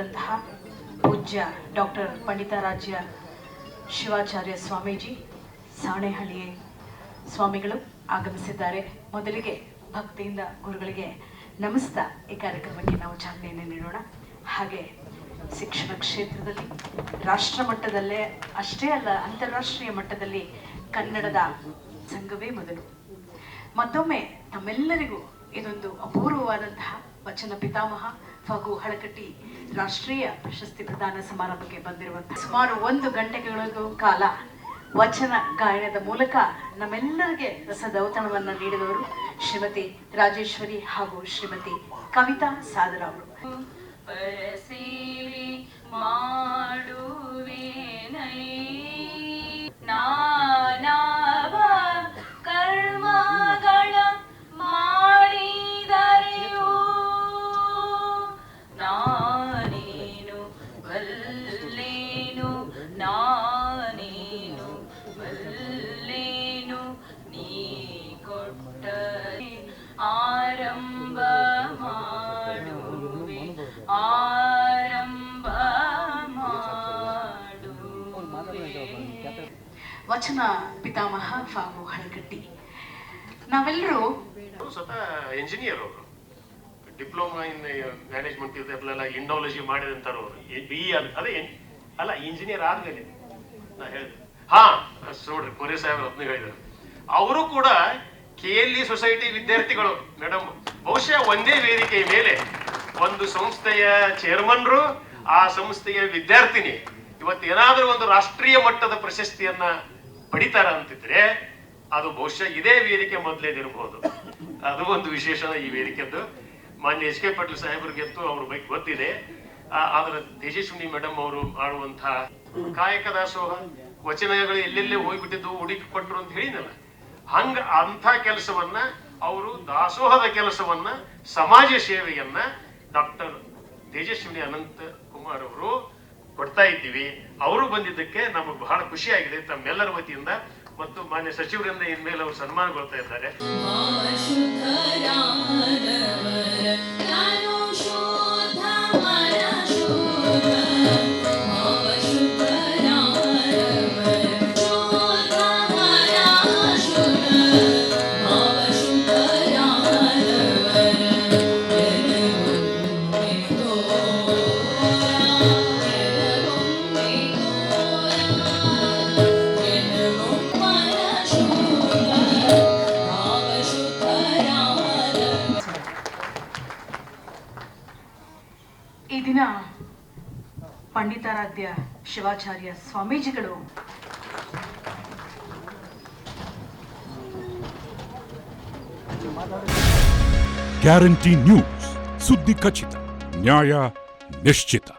ಶ್ರೀಯುತರಾದಂತಹ ಪೂಜ್ಯ ಡಾಕ್ಟರ್ ಪಂಡಿತಾರಾಧ್ಯ ಶಿವಾಚಾರ್ಯ ಸ್ವಾಮೀಜಿ ಸಾಣೆಹಳ್ಳಿ ಸ್ವಾಮಿಗಳು ಆಗಮಿಸಿದ್ದಾರೆ. ಮೊದಲಿಗೆ ಭಕ್ತಿಯಿಂದ ಗುರುಗಳಿಗೆ ನಮಿಸ್ತಾ ಈ ಕಾರ್ಯಕ್ರಮಕ್ಕೆ ನಾವು ಚಾಲನೆಯನ್ನು ನೀಡೋಣ. ಹಾಗೆ ಶಿಕ್ಷಣ ಕ್ಷೇತ್ರದಲ್ಲಿ ರಾಷ್ಟ್ರ ಮಟ್ಟದಲ್ಲೇ ಅಷ್ಟೇ ಅಲ್ಲ, ಅಂತಾರಾಷ್ಟ್ರೀಯ ಮಟ್ಟದಲ್ಲಿ ಕನ್ನಡದ ಸಂಘವೇ ಮೊದಲು. ಮತ್ತೊಮ್ಮೆ ತಮ್ಮೆಲ್ಲರಿಗೂ ಇದೊಂದು ಅಪೂರ್ವವಾದಂತಹ ವಚನ ಪಿತಾಮಹ ಫಗು ಹಳಕಟ್ಟಿ ರಾಷ್ಟ್ರೀಯ ಪ್ರಶಸ್ತಿ ಪ್ರದಾನ ಸಮಾರಂಭಕ್ಕೆ ಬಂದಿರುವಂತಹ ಸುಮಾರು 1 ಗಂಟೆಗಳಿಗೂ ಕಾಲ ವಚನ ಗಾಯನದ ಮೂಲಕ ನಮ್ಮೆಲ್ಲರಿಗೆ ರಸದೌತಣವನ್ನು ನೀಡಿದವರು ಶ್ರೀಮತಿ ರಾಜೇಶ್ವರಿ ಹಾಗೂ ಶ್ರೀಮತಿ ಕವಿತಾ ಸಾದರ ಅವರು. ಕರ್ಮಗಳ ಮಾಡಿದರೆಯೂ ನಾನೇನು ಬಲ್ಲೇನು, ನಾನೇನು ಬಲ್ಲೇನು, ನೀ ಕೊಟ್ಟರೆ ಆರಂಭ ಮಾಡುವೆ, ಆರಂಭ ಮಾಡುವೆ. ವಚನ ಪಿತಾಮಹ ಫಾಗು ಹಳಕಟ್ಟಿ. ನಾವೆಲ್ಲರೂ ಸ್ವತಃ ಇಂಜಿನಿಯರ್ ಅವರು, ಡಿಪ್ಲೊಮಾ ಇನ್ ಮ್ಯಾನೇಜ್ಮೆಂಟ್ ಇದೆಲ್ಲ ಇಂಡಾಲಜಿ ಮಾಡಿದಂತವ್ರು. ಅದೇ ಅಲ್ಲ, ಇಂಜಿನಿಯರ್ ಆದ್ಮೇಲೆ ನಾ ಹೇಳಿದೆ. ನೋಡ್ರಿ ಕೋರೆ ಸಾಹೇಬ್ರು ಅದನ್ನ ಹೇಳಿದ್ರು. ಅವರು ಕೂಡ KLE ಸೊಸೈಟಿ ವಿದ್ಯಾರ್ಥಿಗಳು ಮೇಡಮ್. ಬಹುಶಃ ಒಂದೇ ವೇದಿಕೆಯ ಮೇಲೆ ಒಂದು ಸಂಸ್ಥೆಯ ಚೇರ್ಮನ್ರು, ಆ ಸಂಸ್ಥೆಯ ವಿದ್ಯಾರ್ಥಿನಿ ಇವತ್ತೇನಾದ್ರೂ ಒಂದು ರಾಷ್ಟ್ರೀಯ ಮಟ್ಟದ ಪ್ರಶಸ್ತಿಯನ್ನ ಪಡಿತಾರ ಅಂತಿದ್ರೆ ಅದು ಬಹುಶಃ ಇದೇ ವೇದಿಕೆ ಮೊದಲೇದಿರಬಹುದು. ಅದು ಒಂದು ವಿಶೇಷ ಈ ವೇದಿಕೆದ್ದು. ಮಾನ್ಯ HK ಪಾಟೀಲ್ ಸಾಹೇಬ್ರಿಗೆಂತೂ ಅವ್ರ ಬಗ್ಗೆ ಗೊತ್ತಿದೆ. ಆದ್ರೆ ತೇಜಸ್ವಿನಿ ಮೇಡಮ್ ಅವರು ಮಾಡುವಂತಹ ಕಾಯಕ ದಾಸೋಹ ವಚನಗಳು ಎಲ್ಲೆಲ್ಲೇ ಹೋಗ್ಬಿಟ್ಟಿದ್ದು ಹುಡುಕಿ ಕೊಟ್ಟರು ಅಂತ ಹೇಳಿನಲ್ಲ, ಅಂಥ ಕೆಲಸವನ್ನ ಅವರು, ದಾಸೋಹದ ಕೆಲಸವನ್ನ, ಸಮಾಜ ಸೇವೆಯನ್ನ ಡಾಕ್ಟರ್ ತೇಜಸ್ವಿನಿ ಅನಂತ ಕುಮಾರ್ ಅವರು ಕೊಡ್ತಾ ಇದ್ದೀವಿ. ಅವರು ಬಂದಿದ್ದಕ್ಕೆ ನಮಗೆ ಬಹಳ ಖುಷಿಯಾಗಿದೆ. ತಮ್ಮೆಲ್ಲರ ವತಿಯಿಂದ ಮತ್ತು ಮಾನ್ಯ ಸಚಿವರಿಂದ ಇನ್ಮೇಲೆ ಅವರು ಸನ್ಮಾನಗೊಳ್ತಾ ಇದ್ದಾರೆ. ಈ ದಿನ ಪಂಡಿತಾರಾಧ್ಯ ಶಿವಾಚಾರ್ಯ ಸ್ವಾಮೀಜಿಗಳು ಗ್ಯಾರಂಟಿ ನ್ಯೂಸ್, ಸುದ್ದಿ ಖಚಿತ, ನ್ಯಾಯ ನಿಶ್ಚಿತ.